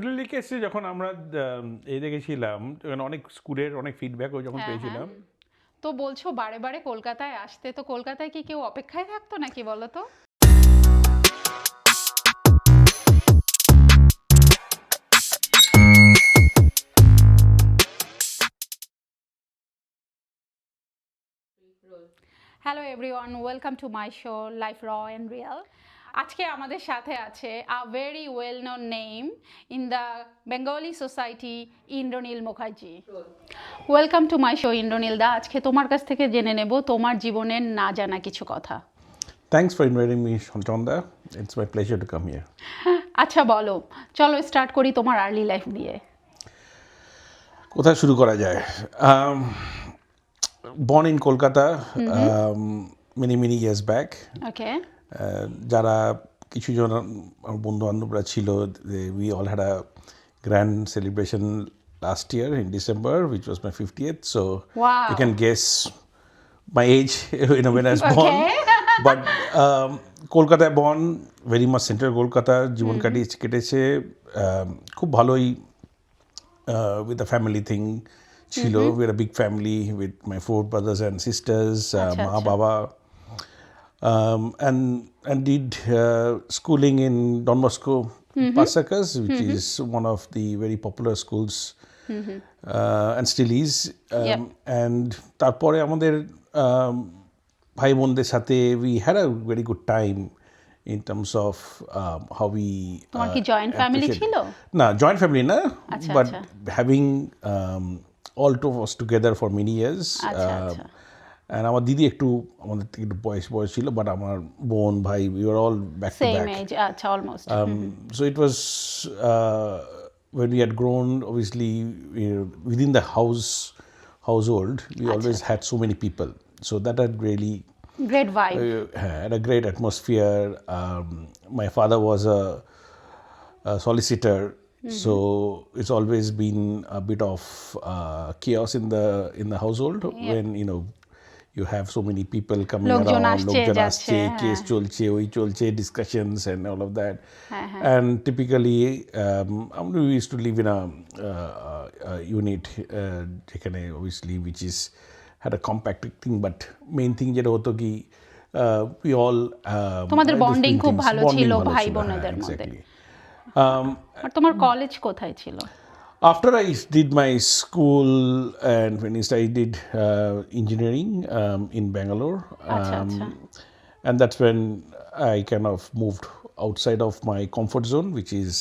Little কেসে যখন আমরা এই দেখেছিলাম তখন অনেক স্কুলের অনেক ফিডব্যাকও যখন পেয়েছিলাম। তো বলছো বারে বারে কলকাতায় আসতে, তো কলকাতায় কি কেউ অপেক্ষায় থাকতো নাকি বলো তো? Hello everyone, welcome to my show life raw and real. আজকে আমাদের সাথে আছে a very well known name in the Bengali society, Indranil Mukherjee. Welcome to my show Indranil da. আজকে তোমার কাছ থেকে জেনে নেব তোমার জীবনের না জানা কিছু কথা। Thanks for inviting me Chanda, it's my pleasure to come here. আচ্ছা বলো, চলো স্টার্ট করি তোমার আর্লি লাইফ দিয়ে। কোথায় শুরু করা যায়? Born in Kolkata many years back. ওকে। যারা কিছু জন আমার বন্ধু বান্ধবরা ছিল, we all had a grand celebration last year in December, which was my 50th. So Wow. you can guess my age, when I was born. But কলকাতায় born, very much central Kolkata জীবন কেটেছে। খুব ভালোই with the family thing ছিল। We had a big family with my 4 brothers and sisters, মা বাবা, and did schooling in Don Bosco Pasakas, which is one of the very popular schools, and still is. And তারপরে আমাদের ভাই বোনদের সাথে we had a very good time in terms of how we তোমার কি joint family ছিল? না, joint family না, but having all two of us together for many years. And আমার দিদি আমাদের থেকে একটু বয়স ছিল, বাট আমার বোন ভাই we were all back to back. Same age, আচ্ছা, almost. So it was when we had grown, obviously within the household we always had so many people, so that had really great vibe, had a great atmosphere. My father was a solicitor, so it's always been a bit of chaos in the household when you have so many people coming around, লোকজন আসছে, case চলছে, ওই চলছে, discussions and all of that. And typically we used to live in a unit যেখানে obviously which is had a compact thing, but main thing যেটা হতো কি we all তোমাদের বন্ডিং খুব ভালো ছিল ভাই বোনেদের মধ্যে। আর তোমার কলেজ কোথায় ছিল? After I did my school and finished, I did engineering in Bangalore. And that's when I kind of moved outside of my comfort zone, which is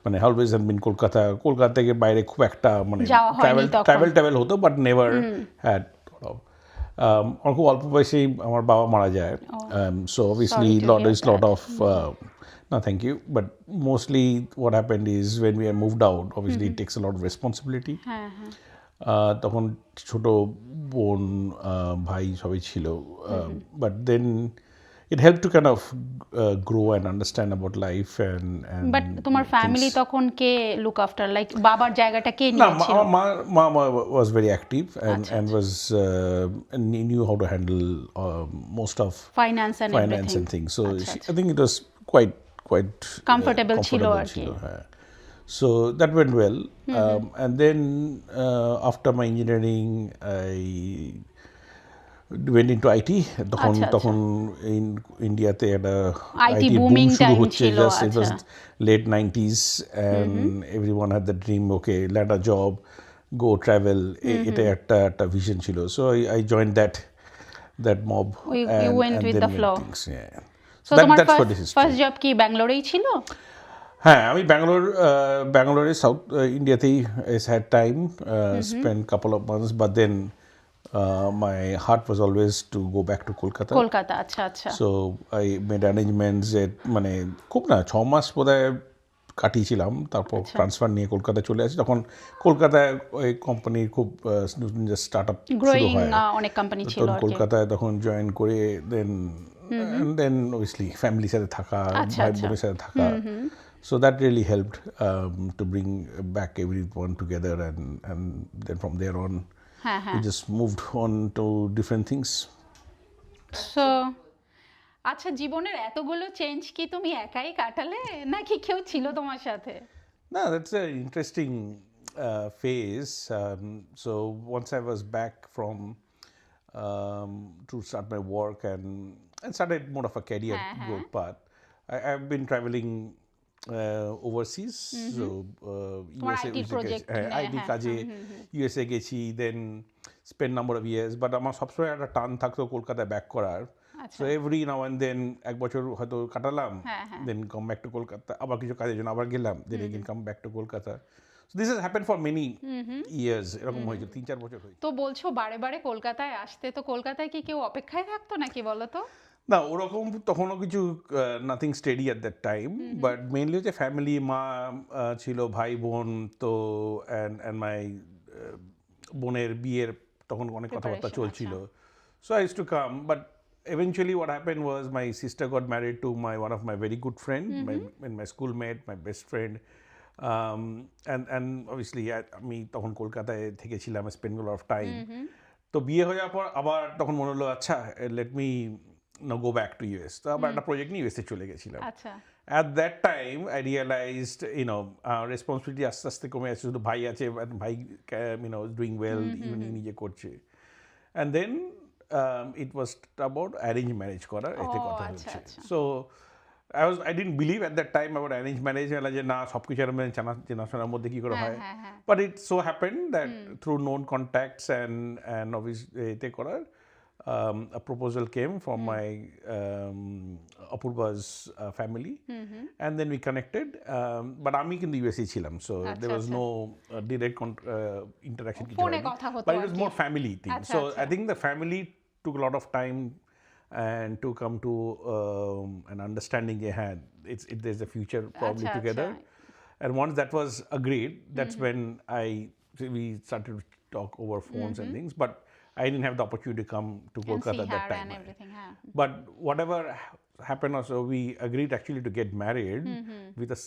মানে always had been কলকাতা থেকে বাইরে খুব একটা মানে travel হতো, but never had আমার খুব অল্প বয়সেই আমার বাবা মারা যায়, so obviously lot of no thank you, but mostly what happened is when we had moved out, obviously it takes a lot of responsibility. তখন ছোট বোন ভাই সবাই ছিল, but then it helped to kind of grow and understand about life and but তোমার family তখন কে look after, like বাবার জায়গাটা কে নিয়েছিল? মা was very active and was knew how to handle most of finance and things, so I think it was quite comfortable ছিল আর কি। So that went well. And then after my engineering I went into IT. তখন in ইন্ডিয়াতে একটা IT booming শুরু time হচ্ছে, ছিল। just it was late 90s and everyone had the dream, okay, land a job, go travel. এটা একটা vision ছিল, so I joined that mob. You went with the flow. So তোমার first job কি ব্যাঙ্গালোরেই ছিল? হ্যাঁ, আমি ব্যাঙ্গালোরে south ইন্ডিয়াতেই had time, spent couple of months, but then my heart was always to go back to Kolkata. আচ্ছা। So I made arrangements মানে খুব না 6 মাস বোধহয় কাটিয়েছিলাম, তারপর ট্রান্সফার নিয়ে কলকাতা চলে আসি। তখন কলকাতায় ওই কোম্পানির খুব স্টার্ট আপ শুরু হয়, অনেক কোম্পানি ছিল তখন কলকাতায় তখন জয়েন করে then obviously ফ্যামিলির সাথে থাকা, ভাই বোনের সাথে থাকা, so that really helped to bring back everyone together, and then from there on we just moved on to different things. So আচ্ছা, জীবনের এতগুলো চেঞ্জ কি তুমি একাই কাটালে নাকি কেউ ছিল তোমার সাথে? No, that's an interesting phase. So once I was back from to start my work and started more of a career growth path, I've been traveling overseas. So তোমার USA আইটি প্রজেক্ট আইটি কাজে USA গেছি, then spend number of years, but আমার সবসময় একটা টান থাকতো কলকাতায় back করার। So every now and then এক বছর হয়তো কাটালাম, then come back to Kolkata, আবার কিছু কাজের জন্য আবার গেলাম, then again come back to Kolkata. So this has happen for many years, এরকম হয়েছে 3-4 বছর হয়েছে। তো বলছো বারে বারে কলকাতায় আসতে, তো কলকাতায় কি কেউ অপেক্ষায় থাকতো নাকি বলো তো? না, ওরকম তখনও কিছু nothing steady at that time, but mainly হচ্ছে ফ্যামিলি, মা ছিল, ভাই বোন, তো অ্যান্ড মাই বোনের বিয়ের তখন অনেক কথাবার্তা চলছিল। So I use to come, but eventually what happened was my sister got married to one of my very good friend, my schoolmate, my best friend, and obviously আমি তখন কলকাতায় থেকেছিলাম, spend a lot of time. তো বিয়ে হয়ে যাওয়ার পর আবার তখন মনে হলো আচ্ছা let me go back to US, তো আবার একটা প্রজেক্ট নিয়ে ইউএসএ চলে গেছিলাম। আচ্ছা, at that time I realized responsibility আস্তে আস্তে কমে যাচ্ছে, শুধু ভাই আছে, ভাই ডুইং ওয়েল, নিজে করছে, and then it was about arranged marriage করার এতে কথা হচ্ছে। So I didn't believe at that time about arranged marriage, যে না সবকিছু জানাশোনার মধ্যে কি করে হয়, but it so happened that through known contacts and obviously এতে করার a proposal came from my Apurva's family, and then we connected, but আমি কিন্তু ইউএসএ ছিলাম, so there was no direct interaction, but it was more family thing. So I think the family took a lot of time and to come to an understanding they had. There's a future probably together, and once that was agreed, that's when we started to talk over phones and things, but I didn't have the opportunity to come to Kolkata at that time. And everything, but whatever happened also, we agreed actually to get married with a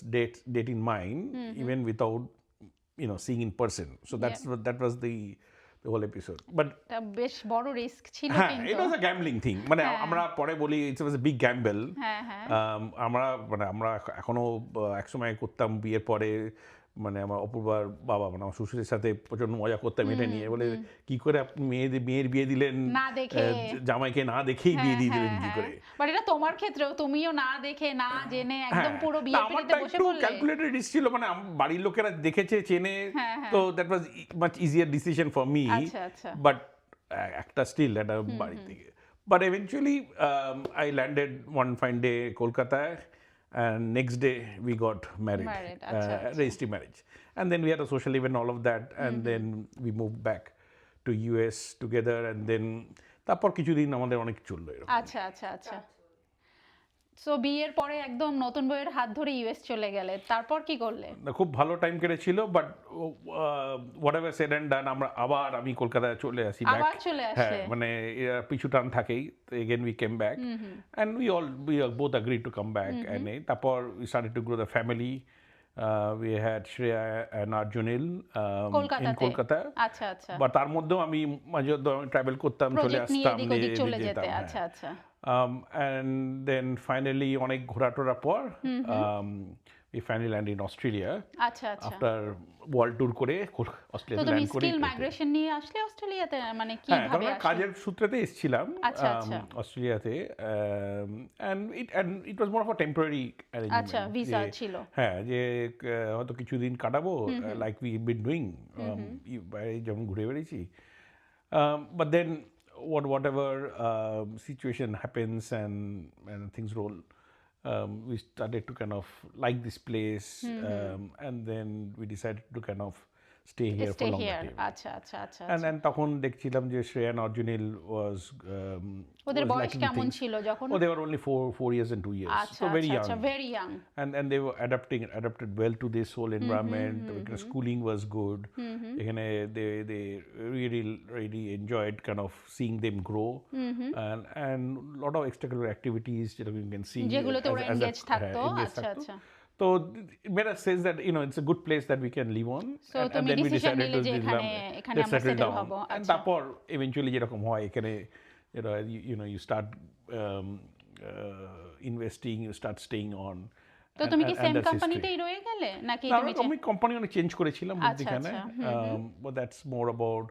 date in mind, even without seeing in person. So that was the whole episode. But বেশ বড় risk ছিল কিন্তু it was a gambling thing, মানে আমরা পরে বলি it was a big gamble. আমরা এখনো একসময় করতাম বিয়ের পরে, মানে আমার অপূর্বার বাবা, মানে আমার শ্বশুরের সাথে প্রচন্ড মজা করতাম এটা নিয়ে, বলে কি করে আপনি মেয়ের বিয়ে দিলেন না দেখে, জামাইকে না দেখেই বিয়ে দিয়ে দিলেন কি করে। বাট এটা তোমার ক্ষেত্রেও তুমিও না দেখে না জেনে একদম পুরো বিয়ের পিড়িতে বসে পড়লে। ক্যালকুলেটেড রিস্ক ছিল, মানে বাড়ির লোকেরা দেখেছে চেনে, তো that was much easier decision for me, but একটা স্টিল একটা বাড়ি থেকে। But eventually I landed one fine day কলকাতায়, and next day we got married. Registry marriage, and then we had a social event, all of that, and then we moved back to US together, and then তারপর কিছুদিন আমাদের অনেক চললো এরকম। আচ্ছা আচ্ছা আচ্ছা। সো বিয়ের পরে একদম নতুন বউয়ের হাত ধরে ইউএস চলে গেলে, তারপর কি করলে? খুব ভালো টাইম কেটেছিল, but whatever said and done, আমি কলকাতায় চলে আসি, আবার চলে আসলে, মানে পিছু টান থাকেই, again we came back, and we both agreed to come back, and তারপর we started to grow the family. We had Shreya and Arjunil in Kolkata. আচ্ছা আচ্ছা। বাট তার মধ্যেও আমি মাঝে ট্রাভেল করতাম, চলে আসতাম, চলে যেতে। আচ্ছা আচ্ছা। and then finally অনেক ঘোরাটোরা পর we finally landed in Australia. আচ্ছা আচ্ছা। after world tour করে অস্ট্রেলিয়াতে ল্যান্ড করি। স্কিল মাইগ্রেশন নিয়ে আসলে অস্ট্রেলিয়াতে, মানে কিভাবে আসলে? কাজের সূত্রেতে এসেছিলাম অস্ট্রেলিয়াতে, and it was more of a temporary arrangement. আচ্ছা, ভিসা ছিল। হ্যাঁ, যে হয়তো কিছুদিন কাটাবো, লাইক উই বিন ডুইং, বাইরে যেমন ঘুরে বেড়েছি, but then whatever situation happens and things roll, we started to kind of like this place, and then we decided to kind of stay here for longer time. আচ্ছা আচ্ছা আচ্ছা। and তখন দেখছিলাম যে Shreya and Arjunil was ওদের বয়স কেমন ছিল যখন? they were only 4 years and 2 years, so very young. Very young. and they were adapted well to this whole environment. Schooling was good. এখানে they really enjoyed kind of seeing them grow, and lot of extracurricular activities যেটা you can see, যেগুলোতে ওরা engage থাকতো। আচ্ছা আচ্ছা। So it made us sense that it's a good place that we can live on, and then we decided to settle down, and তারপর eventually যেরকম হয় এখানে, you start investing, you start staying on, তো তুমি কি same that's history. কোম্পানিতেই রয়ে গেলে নাকি না, তুমি আমি কোম্পানি অনেক চেঞ্জ করেছিলাম মধ্যখানে, আচ্ছা, but that's more about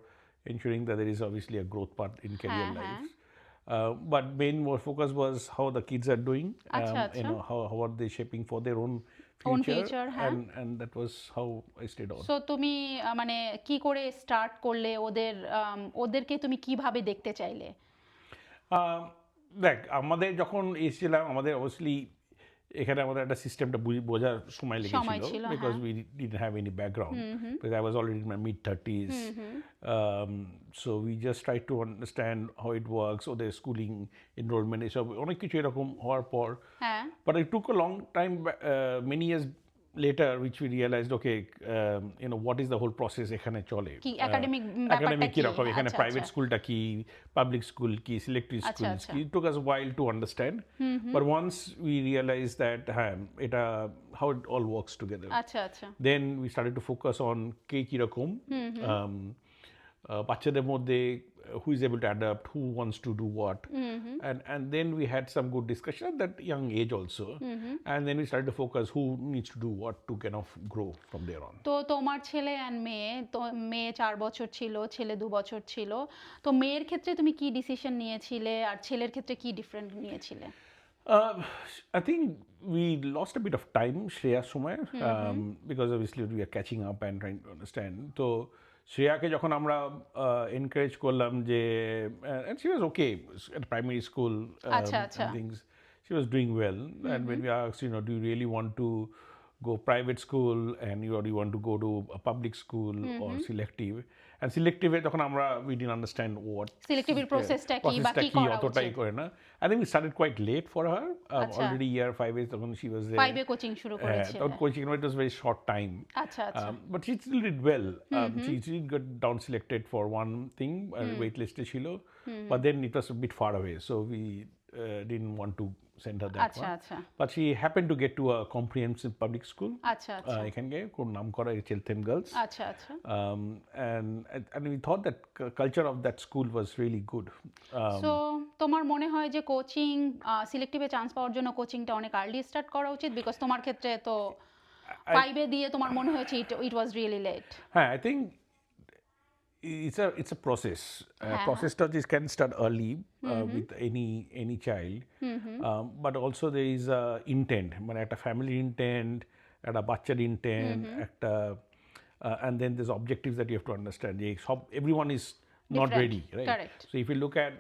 ensuring that there is obviously a growth part in career হ্যাঁ। life. But main more focus was how the kids are doing, আচ্ছা, you know, how are they shaping for their own Own future, future, হ্যাঁ। and that was how I stayed on. So তুমি মানে কি করে start করলে ওদেরকে তুমি কিভাবে দেখতে চাইলে? আহ, দেখ, আমাদের যখন এসেছিলাম, আমাদের অবভিয়াসলি এখানে আমাদের একটা সিস্টেমটা বোঝার সময় সময় লেগেছিল, ছিল, বিকজ হ্যাঁ। We didn't have any background, because I was already in my mid-30s. So we just try to understand how it works, ওদের স্কুলিং এনরোলমেন্ট এসব অনেক কিছু এরকম হওয়ার পর, হ্যাঁ। but it took a long time, many years later, which we realized, okay, you know, what is the whole process এখানে চলে, কি academic ব্যাপারটা academic কি? কি রকম, এখানে আচ্ছা, প্রাইভেট আচ্ছা। স্কুলটা কি, পাবলিক স্কুল কি, সিলেক্টিভ আচ্ছা, স্কুল আচ্ছা। কি, it took us a while to understand, but once we realized that হ্যাঁ, এটা how it all works together, আচ্ছা, আচ্ছা। then we started to focus on কে কিরকম, বাচ্চাদের মধ্যে who is able to adapt, who wants to do what, and then we had some good discussion at that young age also, and then we started to focus who needs to do what to kind of grow from there on. তো তোমার ছেলে and মেয়ে, তো মেয়ে 4 বছর ছিল, ছেলে 2 বছর ছিল, তো মেয়ের ক্ষেত্রে তুমি কি ডিসিশন নিয়েছিলে আর ছেলের ক্ষেত্রে কি ডিফারেন্ট নিয়েছিলে? Uh, I think we lost a bit of time, Shreya's সময়, because obviously we are catching up and trying to understand. তো শ্রেয়াকে যখন আমরা এনকারেজ করলাম যে, and she was okay at primary school, আচ্ছা, আচ্ছা। and things, she was doing well, and when we asked, you know, do you really want to go private school and you want to go to a public school or selective, and selective এ তখন আমরা we didn't understand what সিলেক্টিভের প্রসেসটা কি বা কি করা অতটাই উচিত? করে না. I think we started quite late for her, আচ্ছা। already year 5 এ তখন she was there. 5 A coaching শুরু করেছিলে? তখন coaching, it was very short time. আচ্ছা, আচ্ছা। But she still did well. She did get down selected for one thing, wait list ছিল, but then it was a bit far away, so we didn't want to send her that আচ্ছা, one. আচ্ছা। But she happened to get to a comprehensive public school. আচ্ছা, আচ্ছা। এখানে কোন নাম করা চেলথেম girls. আচ্ছা, আচ্ছা। And we thought that culture of that school was really good. So তোমার মনে হয় যে কোচিং সিলেক্টিভে চান্স পাওয়ার জন্য কোচিংটা অনেক আর্লি স্টার্ট করা উচিত, বিকজ তোমার ক্ষেত্রে তো 5 এ দিয়ে তোমার মনে হয়েছে ইট ওয়াজ রিয়েলি লেট? হ্যাঁ, I think it's a process. Process can start early with any child, but also there is a intent, মানে একটা family intent, একটা বাচ্চার intent, একটা and then there's objectives that you have to understand. Everyone is not Different. ready, right? Correct. So if you look at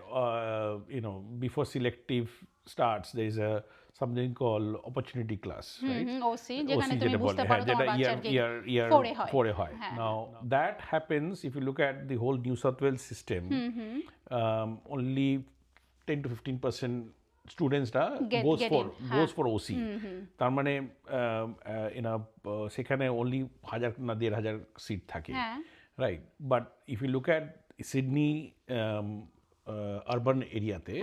you know, before selective starts, there is something called opportunity class, right? OC, যেখানে OC তুমি যেটা বুঝতে বলে, পারো হ্যাঁ, তোমার যেটা বাচ্চার year 4 এ হয়। 4 এ হয়। হ্যাঁ। Now that happens if you look at the whole New South Wales system, only 10 to 15% students Get goes for OC. তার মানে সেখানে only 1000 না 1500 সিট থাকে, হ্যাঁ। right? But if you look at Sydney urban এরিয়াতে,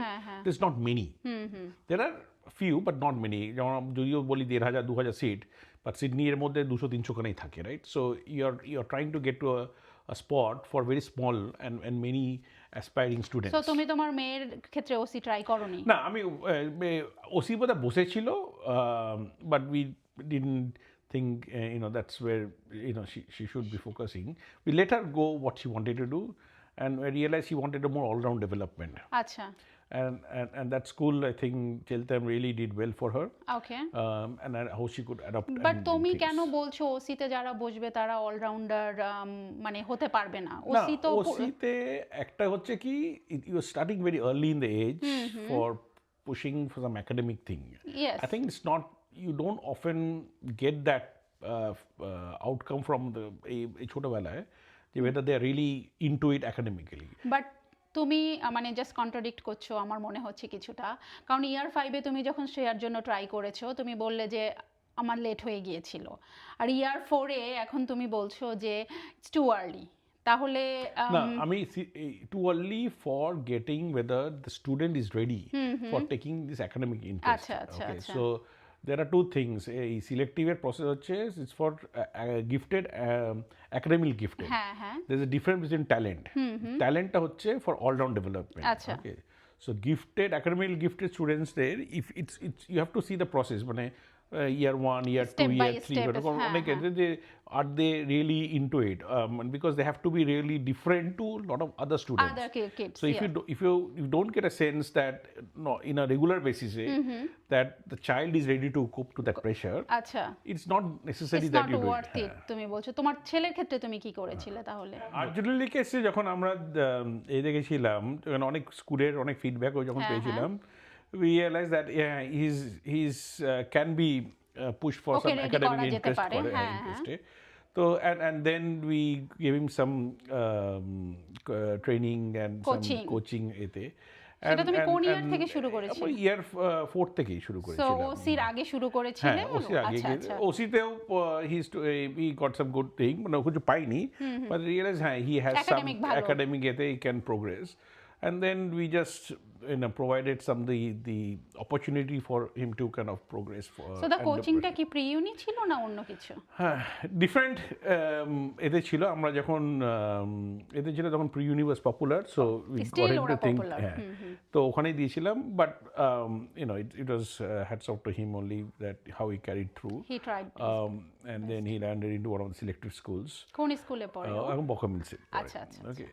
there's not many. There are few but not many. যেমন যদিও বলি 1500-2000 সিট, but সিডনি এর মধ্যে 200-300 খানেই থাকে, right? So you're trying to get to a spot for very small and many aspiring students. So তুমি তোমার মেয়ের ক্ষেত্রে ওসি ট্রাই করোনি? না, আমি ওসি বোধহয় বসেছিল, but we didn't think you know, that's where, you know, she should be focusing. We let her go what she wanted to do, and I realized she wanted a more all-round development. আচ্ছা, And that school, I think Cheltenham really did well for her, okay. and how she could adapt. But and তুমি things. কেন বলছো ওসিতে যারা বসবে তারা allrounder মানে হতে পারবে না? না, ওসি তো ওসিতে একটা হচ্ছে কি, you are starting very early in the age for pushing for some academic thing. Yes. I think it's not, you don't often get that outcome from এই ছোটবেলায়, যে whether they are really into it academically. But তুমি মানে just contradict করছো আমার মনে হচ্ছে কিছুটা, কারণ ইয়ার 5 এ তুমি যখন শ্রেয়ার জন্য ট্রাই করেছো তুমি বললে যে আমার লেট হয়ে গিয়েছিল, আর ইয়ার 4 এ এখন তুমি বলছো যে ইটস টু আর্লি, তাহলে না, আমি too early for getting whether the student is ready for taking this academic interest. আচ্ছা, আচ্ছা, Okay, আচ্ছা। so there are two things. এই selective এর process হচ্ছে, it's for gifted, academic gifted. হ্যাঁ, হ্যাঁ। There's a difference between talent. Talentটা হচ্ছে for all round development. আচ্ছা। Okay, so gifted, academically gifted students there, if it's you have to see the process, মানে year 1, year 2, Step by year 3 step, এরকম হ্যাঁ, অনেকে হ্যাঁ। যে are they really into it, because they have to be really different to a lot of other students. Other kids, So if you don't get a sense that no, in a regular basis that the child is ready to cope to that pressure, আচ্ছা, it's not necessary it's that not you do it. Worth it তুমি বলছো। তোমার ছেলের ক্ষেত্রে তুমি কি করেছিলে তাহলে? আর্জুনালি কেসে যখন আমরা এই দেখেছিলাম, যখন অনেক স্কুলের অনেক ফিডব্যাকও যখন হ্যাঁ, পেয়েছিলাম, we realized that yeah, he's can be pushed for okay some ready academic করা যেতে interest পারে, করে, হ্যাঁ, interest এ। তো and then we gave him some training and Coaching. some coaching এতে। সেটা তুমি কোন ইয়ার থেকে শুরু করেছিলে? ইয়ার 4 থেকেই শুরু সো করেছিলাম। ওসির আগে শুরু করেছিলে? হ্যাঁ, ওসির আগে আচ্ছা, আচ্ছা। ওসিতেও he got some good thing, মানে কিছু পাইনি, বাট রিয়েলাইজ হ্যাঁ হি হ্যাজ সাম Academic ভালো। একাডেমিক এতে he can progress, and then we just provided some the opportunity for him to kind of progress for. So the কোচিংটা কি pre ইউনি ছিল না অন্য কিছু? হ্যাঁ, ডিফারেন্ট এতে ছিল। আমরা যখন এতে ছিল তখন pre uni was popular, so we Still got ওরা ইনটু থিং, popular, হ্যাঁ, তো ওখানেই দিয়েছিলাম, but it was hats off to him only that how he carried through, he tried. and then he landed into one of the selective schools. কোন স্কুলে পড়ে ও? এখন বকা মিলছে। আচ্ছা, আচ্ছা, Okay,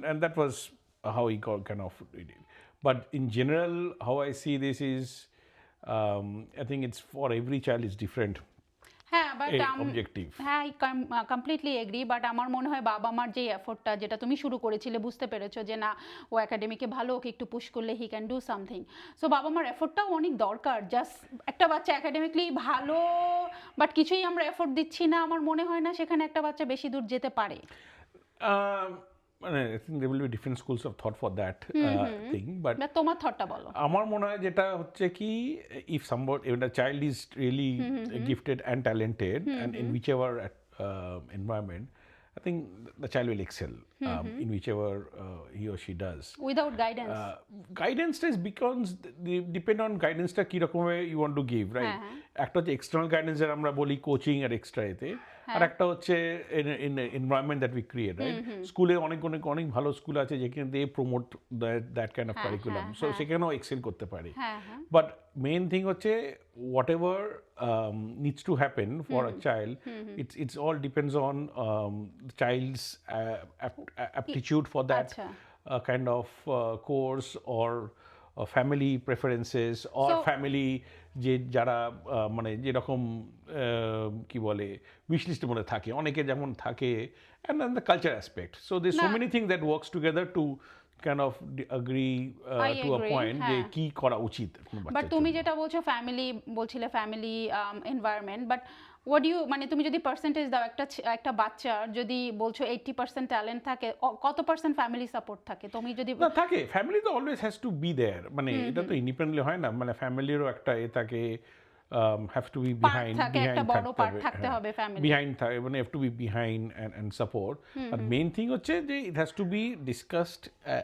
and that was how he got kind of did it. But in general, how I see this is, I think it's for every child is different. হ্যাঁ, but Objective. হ্যাঁ, আই কমপ্লিটলি এগ্রি, বাট আমার মনে হয় বাবা মার যে এফোর্টটা যেটা তুমি শুরু করেছিলে, বুঝতে পেরেছো যে না ও একাডেমিকে ভালো, ওকে একটু পুশ করলে he can do something. So বাবা মার এফোর্টটাও অনেক দরকার। জাস্ট একটা বাচ্চা একাডেমিকলি ভালো বাট কিছুই আমরা এফোর্ট দিচ্ছি না, আমার মনে হয় না সেখানে একটা বাচ্চা বেশি দূর যেতে পারে। মানে I think there will be different schools of thought for that thing, but না, তোমার থটটা বলো। আমার মনে হয় যেটা হচ্ছে কি, if a child is really gifted and talented and in whichever environment, I think the child will excel in whichever he or she does. Without guidance? Guidance is because depend on guidance টা কি রকমের you want to give, right? একটা হচ্ছে external guidance যেটা আমরা বলি coaching আর extra এতে, আর একটা হচ্ছে in the environment that we create, right? স্কুলে অনেক ভালো স্কুল আছে যেখানে they promote that kind of curriculum, so সেখানেও এক্সেল করতে পারে। But main thing হচ্ছে whatever needs to happen for a child, it's all depends on the child's aptitude for that kind of course, or family preferences, or family যে যারা মানে যেরকম কি বলে উইশ লিস্টের মধ্যে থাকে, অনেকে যেমন থাকে, and then the culture aspect. So there's so many things that works together to kind of agree to a point যে কি করা উচিত। বাট তুমি যেটা বলছো বলছিলে family environment, but what you মানে তুমি যদি পার্সেন্টেজ দাও একটা বাচ্চার, যদি বলছো 80% ট্যালেন্ট থাকে, কত পার্সেন্ট ফ্যামিলি সাপোর্ট থাকে? তুমি যদি না থাকে, ফ্যামিলি তো always has to be there, মানে এটা তো ইন্ডিপেন্ডেন্টলি হয় না, মানে ফ্যামিলিরও একটা থাকে, have to be behind থাকতে হবে ফ্যামিলি, behind মানে have to be behind and support. But main thing হচ্ছে যে it has to be discussed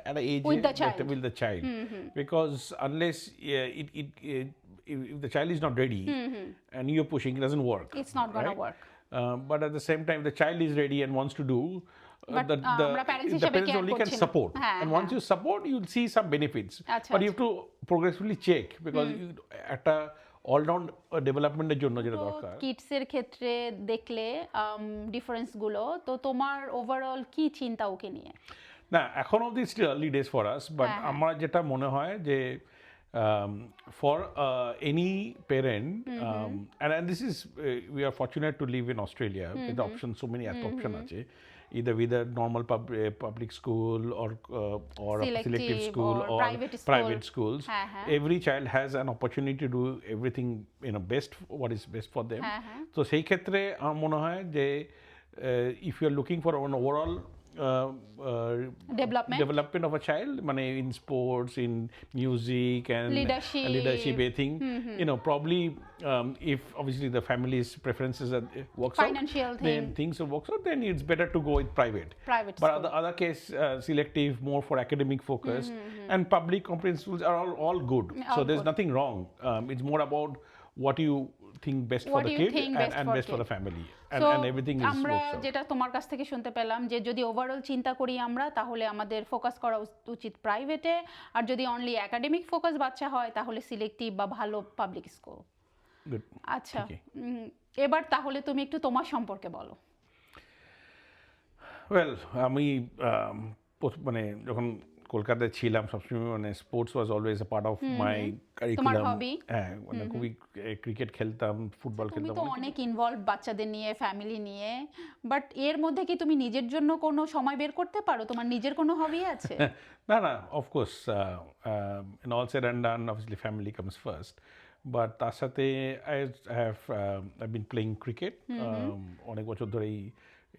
at an age with the child, because unless if the child is not ready and you're pushing, it doesn't work. It's not gonna work. But at the same time, the child is ready and wants to do, the parents only can support, and once you support, you'll see some benefits, but you have to progressively check, because একটা all-round ডেভেলপমেন্টের জন্য যেটা দরকার। কিডসের ক্ষেত্রে দেখলে ডিফারেন্সগুলো, তো তোমার overall কি চিন্তা ওকে নিয়ে? না, এখন অবধি still early days for us, but আমার যেটা মনে হয় যে for any parent, and this is we are fortunate to live in Australia with the options, so many option আছে, either with a normal public school or selective school or private schools. Every child has an opportunity to do everything, best, what is best for them. So সেই ক্ষেত্রে আমার মনে হয় যে if you are looking for an overall development of a child, মানে in sports, in music and leadership I think, probably if obviously the family's preferences works financial out, then things works out, then it's better to go with private but school. the other case, selective, more for academic focus, and public comprehensive schools are all good, so there's nothing wrong. It's more about what you think best for the kid and best for the family, and everything is আমরা যেটা তোমার কাছ থেকে শুনতে পেলাম যে যদি overall চিন্তা করি আমরা, তাহলে আমাদের ফোকাস করা উচিত প্রাইভেটে, আর যদি অনলি একাডেমিক ফোকাস বাচ্চা হয় তাহলে সিলেক্টিভ বা ভালো পাবলিক স্কুল। গুড। আচ্ছা, এবার তাহলে তুমি একটু তোমার সম্পর্কে বলো। ওয়েল, আমি মানে যখন কলকাতায় ছিলাম সবসময় মানে sports was always a part of my তোমার কারিকুলাম। হবি। হ্যাঁ, মানে খুবই ক্রিকেট খেলতাম, ফুটবল তুমি খেলতাম, তো অনেক ইনভলভ বাচ্চাদের নিয়ে, ফ্যামিলি নিয়ে, বাট এর মধ্যে কি তুমি নিজের জন্য কোনো সময় বের করতে পারো? তোমার নিজের কোনো হবি আছে? না না, of course in all shed and done obviously family comes first, but তার সাথে I have been playing cricket অনেক বছর ধরেই।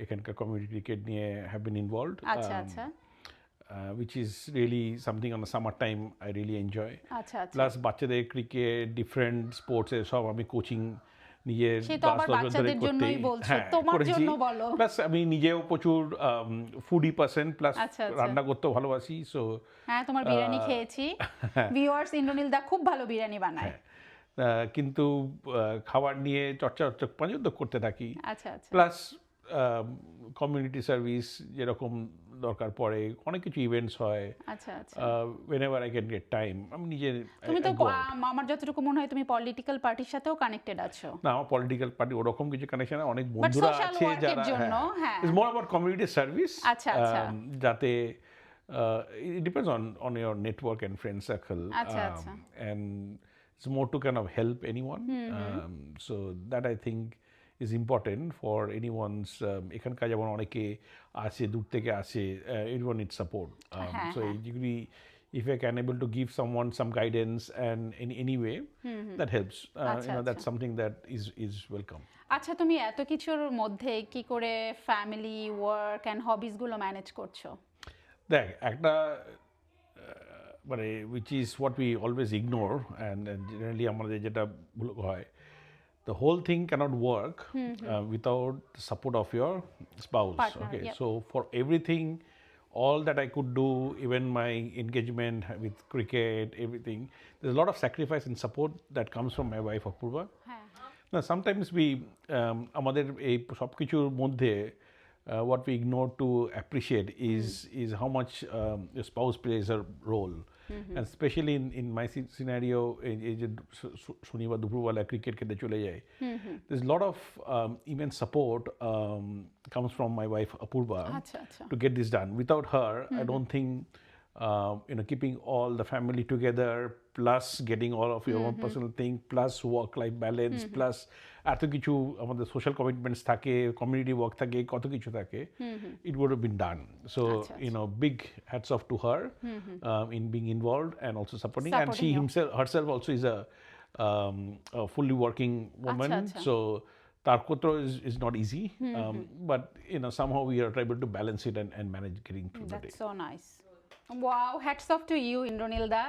এখানকার কমিউনিটি ক্রিকেট নিয়ে হ্যাভ বিন ইনভলভড, আচ্ছা আচ্ছা which is really something on the summer time I really enjoy. আচ্ছা আচ্ছা। প্লাস বাচ্চাদের ক্রিকেট, ডিফারেন্ট স্পোর্টসের সব আমি কোচিং নিজের সে তো আবার 5-10 বছর ধরে বাচ্চাদের জন্যই বলছো, তোমার জন্য বলো। প্লাস আমি নিজেও প্রচুর ফুডি পার্সন, প্লাস আচ্ছা, আচ্ছা। রান্না করতেও ভালোবাসি। সো হ্যাঁ, তোমার বিরিয়ানি খেয়েছি। ভিউয়ার্স, ইন্দ্রনীল দা খুব ভালো বিরিয়ানি বানায়। কিন্তু খাবার নিয়ে চর্চা পর্যন্ত করতে থাকি। আচ্ছা আচ্ছা। প্লাস কমিউনিটি সার্ভিস যেরকম দরকার পড়ে, অনেক কিছু ইভেন্টস হয়। আচ্ছা আচ্ছা। whenever I can get time আমি নিজে তুমি তো I go out. আমার যতটুকু মনে হয় তুমি পলিটিক্যাল পার্টির সাথেও কানেক্টেড আছো। না, আমার পলিটিক্যাল পার্টি ওরকম কিছু কানেকশন, অনেক But বন্ধুরা social আছে work এর যারা, জন্য, হ্যাঁ। It's more about community service. আচ্ছা, আচ্ছা। যাতে it depends on your network and friend circle, আচ্ছা, আচ্ছা। and it's more to kind of help anyone. So that I think is important for anyone's. এখানকার যেমন অনেকে আসে, দূর থেকে আসে, everyone needs support. হ্যাঁ, So হ্যাঁ। degree, if I can able to give someone some guidance and in any way, that helps. আচ্ছা, That's আচ্ছা। something that is welcome. আচ্ছা, তুমি এত কিছুর মধ্যে কি করে ফ্যামিলি, ওয়ার্ক অ্যান্ড হবিস গুলো ম্যানেজ করছো? দেখ, একটা মানে which is what we always ignore, and generally আমাদের যেটা ভুল হয়, the whole thing cannot work without the support of your spouse. Partner, Okay, yep. so for everything, all that I could do, even my engagement with cricket, everything, there's a lot of sacrifice and support that comes from my wife Apurva. হ্যাঁ। Now, sometimes we আমাদের এই সব কিছুর মধ্যে what we ignore to appreciate is how much your spouse plays a role, and especially in my scenario, এই যে শনিবার দুপুরবেলা ক্রিকেট খেলতে চলে যায়, there's a lot of immense support comes from my wife Apurva আচ্ছা আচ্ছা। to get this done. Without her, I don't think keeping all the family together, plus getting all of your own personal thing, plus work-life balance, plus এত কিছু আমাদের social commitments থাকে, community work থাকে, কত কিছু থাকে, it would have been done. So big hats off to her in being involved and also supporting. And she Supporting you. herself also is a fully working woman. আচ্ছা। So তার ক্ষেত্র is not easy, but somehow we are able to balance it and manage getting through the day. That's so nice. Wow, hats off to you, Indranil দা।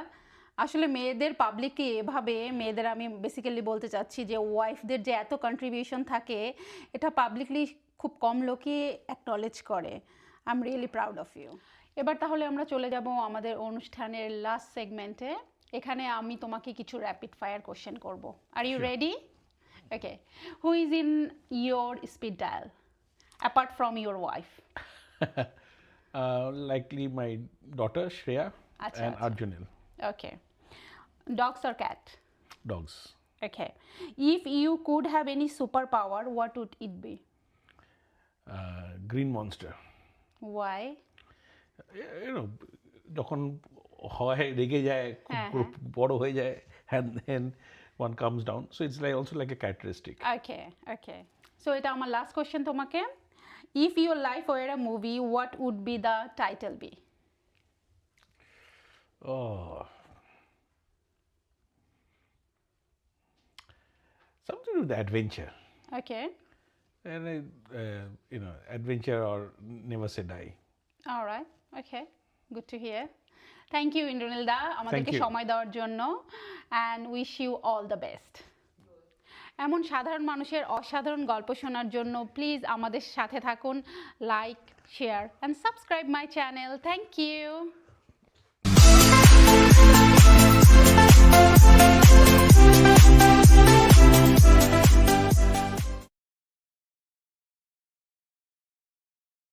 আসলে মেয়েদের পাবলিককে এভাবে, মেয়েদের আমি basically বলতে চাচ্ছি যে ওয়াইফদের যে এত কন্ট্রিবিউশন থাকে, এটা পাবলিকলি খুব কম লোকই অ্যাকনলেজ করে। I am really proud of you. এবার তাহলে আমরা চলে যাব আমাদের অনুষ্ঠানের লাস্ট সেগমেন্টে। এখানে আমি তোমাকে কিছু র্যাপিড ফায়ার কোশ্চেন করব। Are you ready? Okay. Who is in your speed dial apart from your wife? Likely my daughter Shreya আচ্ছা, and আচ্ছা। Arjunil. Okay. Dogs or cat? Dogs. Okay. If you could have any superpower, what would it be? Green monster. Why? যখন হয় রেগে যায়, খুব বড় হয়ে যায়, and then one comes down. So it's also like a characteristic. Okay. So এটা আমার লাস্ট কোশ্চেন তোমাকে। If your life were a movie, what would be the title be? Oh. Something with adventure. Okay. And adventure or never say die. All right. Okay. Good to hear. Thank you, Indranil da, আমাদেরকে you. সময় দেওয়ার জন্য, and wish you all the best. এমন সাধারণ মানুষের অসাধারণ গল্প শোনার জন্য প্লিজ আমাদের সাথে থাকুন, like, share and subscribe my channel. Thank you.